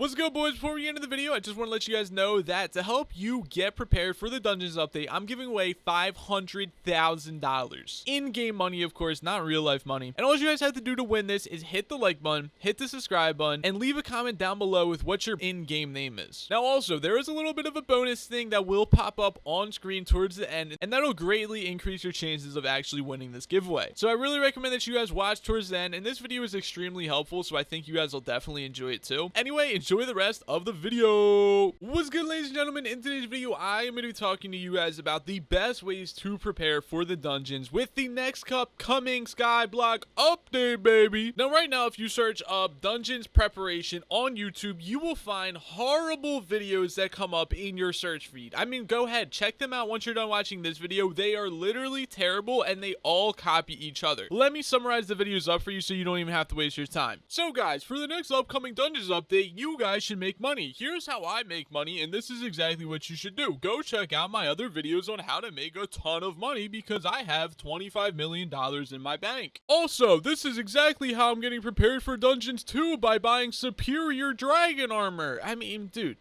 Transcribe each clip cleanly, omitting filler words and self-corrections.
What's good, boys? Before we get into the video, I just want to let you guys know that to help you get prepared for the Dungeons update, I'm giving away $500,000. In-game money, of course, not real-life money. And all you guys have to do to win this is hit the like button, hit the subscribe button, and leave a comment down below with what your in-game name is. Now, also, there is a little bit of a bonus thing that will pop up on screen towards the end, and that'll greatly increase your chances of actually winning this giveaway. So I really recommend that you guys watch towards the end, and this video is extremely helpful, so I think you guys will definitely enjoy it too. Anyway, enjoy the rest of the video. What's good, ladies and gentlemen? In today's video, I am going to be talking to you guys about the best ways to prepare for the dungeons with the next upcoming Skyblock update, baby. Now, right now, if you search up dungeons preparation on YouTube, you will find horrible videos that come up in your search feed. I mean, go ahead, check them out once you're done watching this video. They are literally terrible, and they all copy each other. Let me summarize the videos up for you so you don't even have to waste your time. So, guys, for the next upcoming dungeons update, you guys should make money. Here's how I make money, and this is exactly what you should do. Go check out my other videos on how to make a ton of money because I have $25 million in my bank. Also, this is exactly how I'm getting prepared for dungeons too, by buying superior dragon armor. I mean, dude,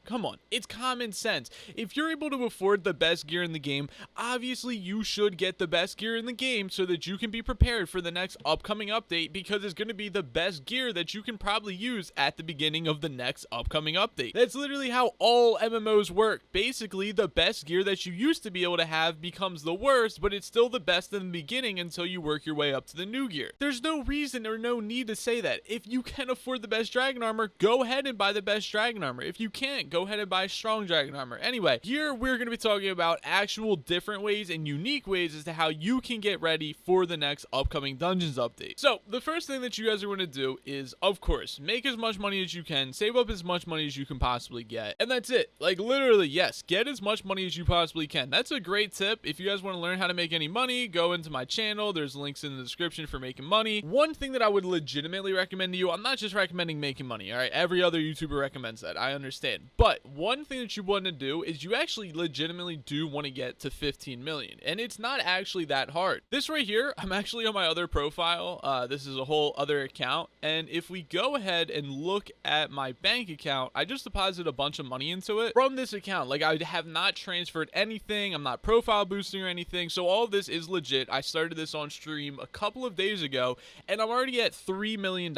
come on. It's common sense. If you're able to afford the best gear in the game, obviously you should get the best gear in the game so that you can be prepared for the next upcoming update, because it's going to be the best gear that you can probably use at the beginning of the next upcoming update. That's literally how all MMOs work. Basically, the best gear that you used to be able to have becomes the worst, but it's still the best in the beginning until you work your way up to the new gear. There's no reason or no need to say that. If you can afford the best dragon armor, go ahead and buy the best dragon armor. If you can't, go ahead and buy strong dragon armor. Anyway, here we're going to be talking about actual different ways and unique ways as to how you can get ready for the next upcoming dungeons update. So the first thing that you guys are going to do is, of course, make as much money as you can, save up as much money as you can possibly get, and that's it. Like, literally, yes, get as much money as you possibly can. That's a great tip. If you guys want to learn how to make any money, go into my channel. There's links in the description for making money. One thing that I would legitimately recommend to you, I'm not just recommending making money, all right? Every other YouTuber recommends that, I understand. But one thing that you want to do is you actually legitimately do want to get to 15 million, and it's not actually that hard. This right here, I'm actually on my other profile. This is a whole other account, and if we go ahead and look at my bank account, I just deposited a bunch of money into it from this account. Like, I have not transferred anything. I'm not profile boosting or anything, so all of this is legit. I started this on stream a couple of days ago, and I'm already at $3 million,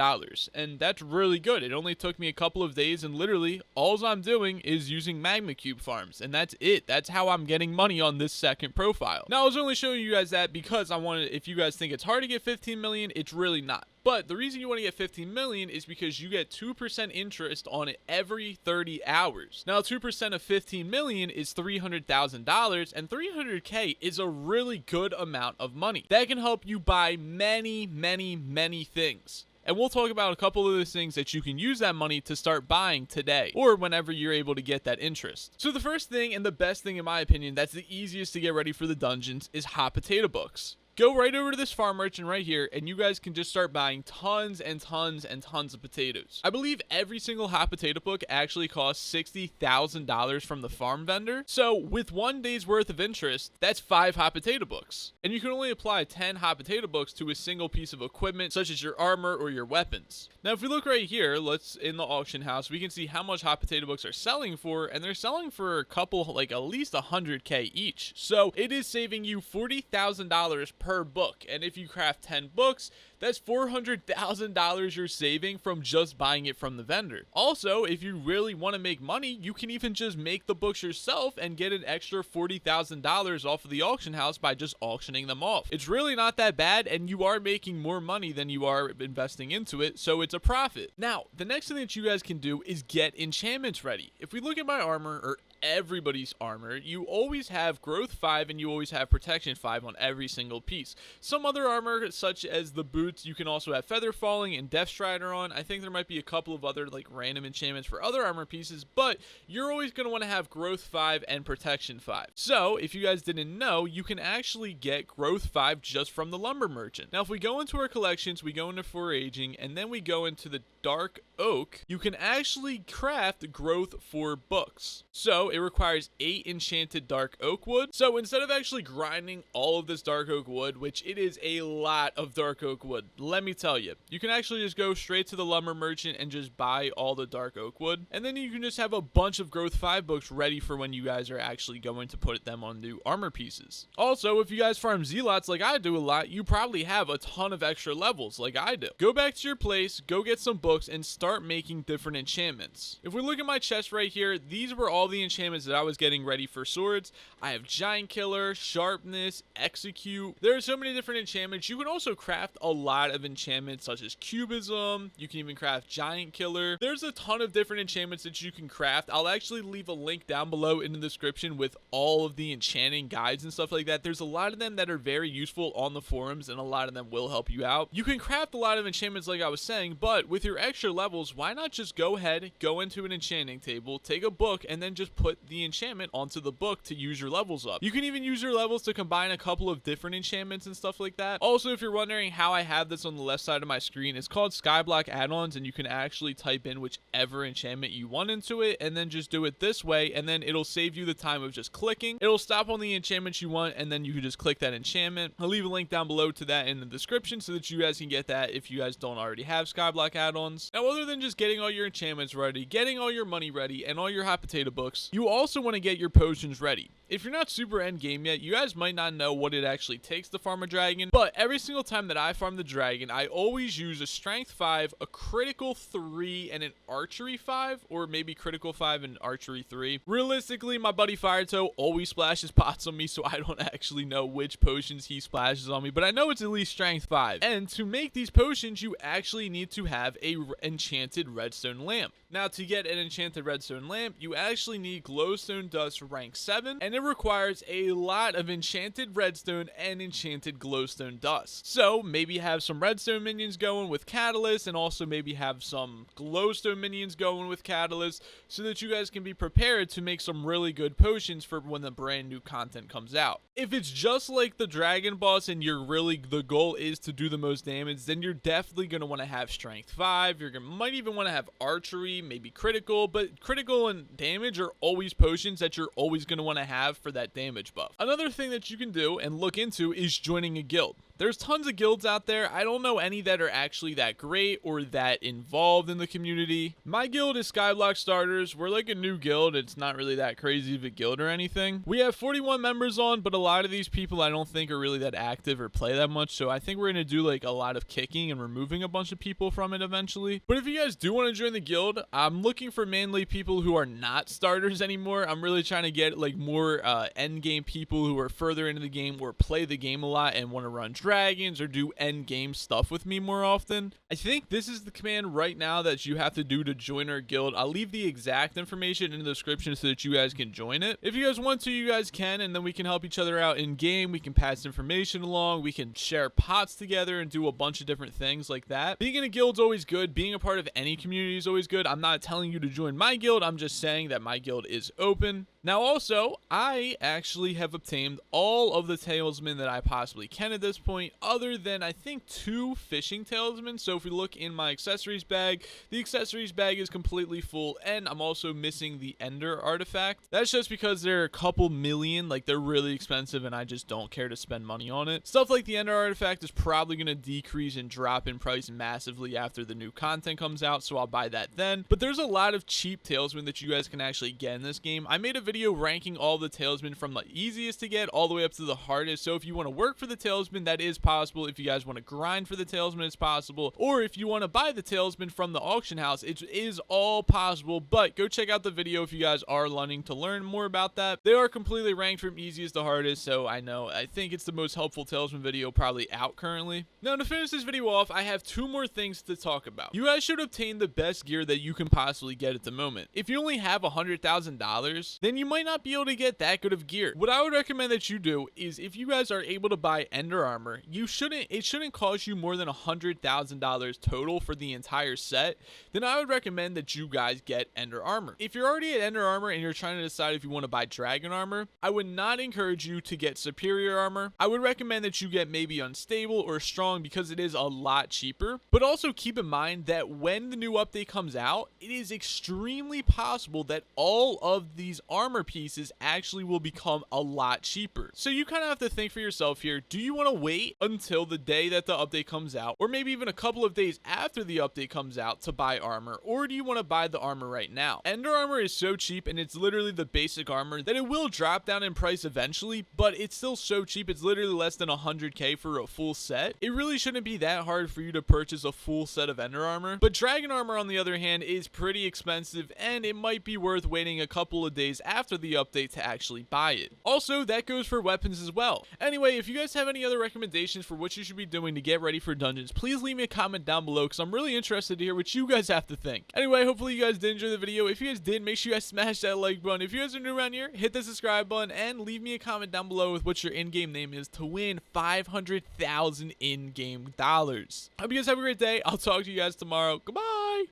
and that's really good. It only took me a couple of days, and literally all I'm doing is using magma cube farms, and that's it. That's how I'm getting money on this second profile. Now, I was only showing you guys that because I wanted, if you guys think it's hard to get 15 million, it's really not. But the reason you want to get 15 million is because you get 2% interest on it every 30 hours. Now, 2% of 15 million is $300,000, and 300K is a really good amount of money. That can help you buy many, many, many things. And we'll talk about a couple of those things that you can use that money to start buying today, or whenever you're able to get that interest. So the first thing, and the best thing in my opinion, that's the easiest to get ready for the dungeons, is hot potato books. Go right over to this farm merchant right here, and you guys can just start buying tons and tons and tons of potatoes. I believe every single hot potato book actually costs $60,000 from the farm vendor. So with 1 day's worth of interest, that's 5 hot potato books. And you can only apply 10 hot potato books to a single piece of equipment, such as your armor or your weapons. Now, if we look right here, in the auction house, we can see how much hot potato books are selling for, and they're selling for a couple, like at least 100K each. So it is saving you $40,000 per book, and if you craft 10 books, that's $400,000 you're saving from just buying it from the vendor. Also, if you really want to make money, you can even just make the books yourself and get an extra $40,000 off of the auction house by just auctioning them off. It's really not that bad, and you are making more money than you are investing into it, so it's a profit. Now, the next thing that you guys can do is get enchantments ready. If we look at my armor, or everybody's armor, you always have growth 5 and you always have protection 5 on every single piece. Some other armor, such as the boots, you can also have feather falling and death strider on. I think there might be a couple of other like random enchantments for other armor pieces, but you're always going to want to have growth 5 and protection 5. So if you guys didn't know, you can actually get growth 5 just from the lumber merchant. Now, if we go into our collections, we go into foraging, and then we go into the dark oak, you can actually craft growth for books. So it requires 8 enchanted dark oak wood. So instead of actually grinding all of this dark oak wood, which it is a lot of dark oak wood, let me tell you, you can actually just go straight to the lumber merchant and just buy all the dark oak wood. And then you can just have a bunch of growth 5 books ready for when you guys are actually going to put them on new armor pieces. Also, if you guys farm zealots like I do a lot, you probably have a ton of extra levels like I do. Go back to your place, go get some books, and start making different enchantments. If we look at my chest right here, these were all the enchantments that I was getting ready for swords. I have Giant Killer, Sharpness, Execute. There are so many different enchantments. You can also craft a lot of enchantments such as Cubism. You can even craft Giant Killer. There's a ton of different enchantments that you can craft. I'll actually leave a link down below in the description with all of the enchanting guides and stuff like that. There's a lot of them that are very useful on the forums, and a lot of them will help you out. You can craft a lot of enchantments like I was saying, but with your extra levels, why not just go ahead, go into an enchanting table, take a book, and then just put the enchantment onto the book to use your levels up. You can even use your levels to combine a couple of different enchantments and stuff like that. Also, if you're wondering how I have this on the left side of my screen, it's called Skyblock add-ons, and you can actually type in whichever enchantment you want into it, and then just do it this way, and then it'll save you the time of just clicking. It'll stop on the enchantments you want, and then you can just click that enchantment. I'll leave a link down below to that in the description so that you guys can get that if you guys don't already have Skyblock add-ons. Now, other than just getting all your enchantments ready, getting all your money ready, and all your hot potato books, you also want to get your potions ready. If you're not super end game yet, you guys might not know what it actually takes to farm a dragon, but every single time that I farm the dragon, I always use a strength 5, a critical 3, and an archery 5, or maybe critical 5 and archery 3. Realistically, my buddy Firetoe always splashes pots on me, so I don't actually know which potions he splashes on me, but I know it's at least strength 5. And to make these potions, you actually need to have a enchanted redstone lamp. Now, to get an enchanted redstone lamp, you actually need glowstone dust rank 7, and it requires a lot of enchanted redstone and enchanted glowstone dust. So maybe have some redstone minions going with catalyst, and also maybe have some glowstone minions going with catalyst, so that you guys can be prepared to make some really good potions for when the brand new content comes out. If it's just like the dragon boss and the goal is to do the most damage, then you're definitely going to want to have strength 5. Might even want to have archery, maybe critical, but critical and damage are always potions that you're always going to want to have for that damage buff. Another thing that you can do and look into is joining a guild. There's tons of guilds out there. I don't know any that are actually that great or that involved in the community. My guild is Skyblock Starters. We're like a new guild. It's not really that crazy of a guild or anything. We have 41 members on, but a lot of these people I don't think are really that active or play that much. So I think we're going to do like a lot of kicking and removing a bunch of people from it eventually. But if you guys do want to join the guild, I'm looking for mainly people who are not starters anymore. I'm really trying to get like more end game people who are further into the game or play the game a lot and want to run dragons or do end game stuff with me more often. I think this is the command right now that you have to do to join our guild. I'll leave the exact information in the description so that you guys can join it. If you guys want to, you guys can, and then we can help each other out in game. We can pass information along. We can share pots together and do a bunch of different things like that. Being in a guild's always good. Being a part of any community is always good. I'm not telling you to join my guild. I'm just saying that my guild is open. Now also, I actually have obtained all of the talisman that I possibly can at this point, other than I think 2 fishing talisman. So if we look in my accessories bag, the accessories bag is completely full, and I'm also missing the ender artifact. That's just because they're a couple million, like they're really expensive, and I just don't care to spend money on it. Stuff like the ender artifact is probably going to decrease and drop in price massively after the new content comes out, so I'll buy that then. But there's a lot of cheap talisman that you guys can actually get in this game. I made a video ranking all the talisman from the easiest to get all the way up to the hardest. So if you want to work for the talisman, that is possible. If you guys want to grind for the talisman, it's possible. Or if you want to buy the talisman from the auction house, it is all possible. But go check out the video if you guys are wanting to learn more about that. They are completely ranked from easiest to hardest, so I think it's the most helpful talisman video probably out currently. Now, to finish this video off, I have 2 more things to talk about. You guys should obtain the best gear that you can possibly get at the moment. If you only have $100,000, then you you might not be able to get that good of gear. What I would recommend that you do is, if you guys are able to buy Ender Armor, it shouldn't cost you more than $100,000 total for the entire set. Then I would recommend that you guys get Ender Armor. If you're already at Ender Armor and you're trying to decide if you want to buy Dragon Armor, I would not encourage you to get Superior Armor. I would recommend that you get maybe Unstable or Strong, because it is a lot cheaper. But also keep in mind that when the new update comes out, it is extremely possible that all of these armor pieces actually will become a lot cheaper. So you kind of have to think for yourself here. Do you want to wait until the day that the update comes out, or maybe even a couple of days after the update comes out to buy armor, or do you want to buy the armor right now? Ender Armor is so cheap, and it's literally the basic armor, that it will drop down in price eventually, but it's still so cheap. It's literally less than 100k for a full set. It really shouldn't be that hard for you to purchase a full set of Ender Armor. But Dragon Armor, on the other hand, is pretty expensive, and it might be worth waiting a couple of days after the update to actually buy it. Also, that goes for weapons as well. Anyway, if you guys have any other recommendations for what you should be doing to get ready for dungeons, please leave me a comment down below, because I'm really interested to hear what you guys have to think. Anyway, hopefully you guys did enjoy the video. If you guys did, make sure you guys smash that like button. If you guys are new around here, hit the subscribe button, and leave me a comment down below with what your in-game name is to win 500,000 in-game dollars. Hope you guys have a great day. I'll talk to you guys tomorrow. Goodbye.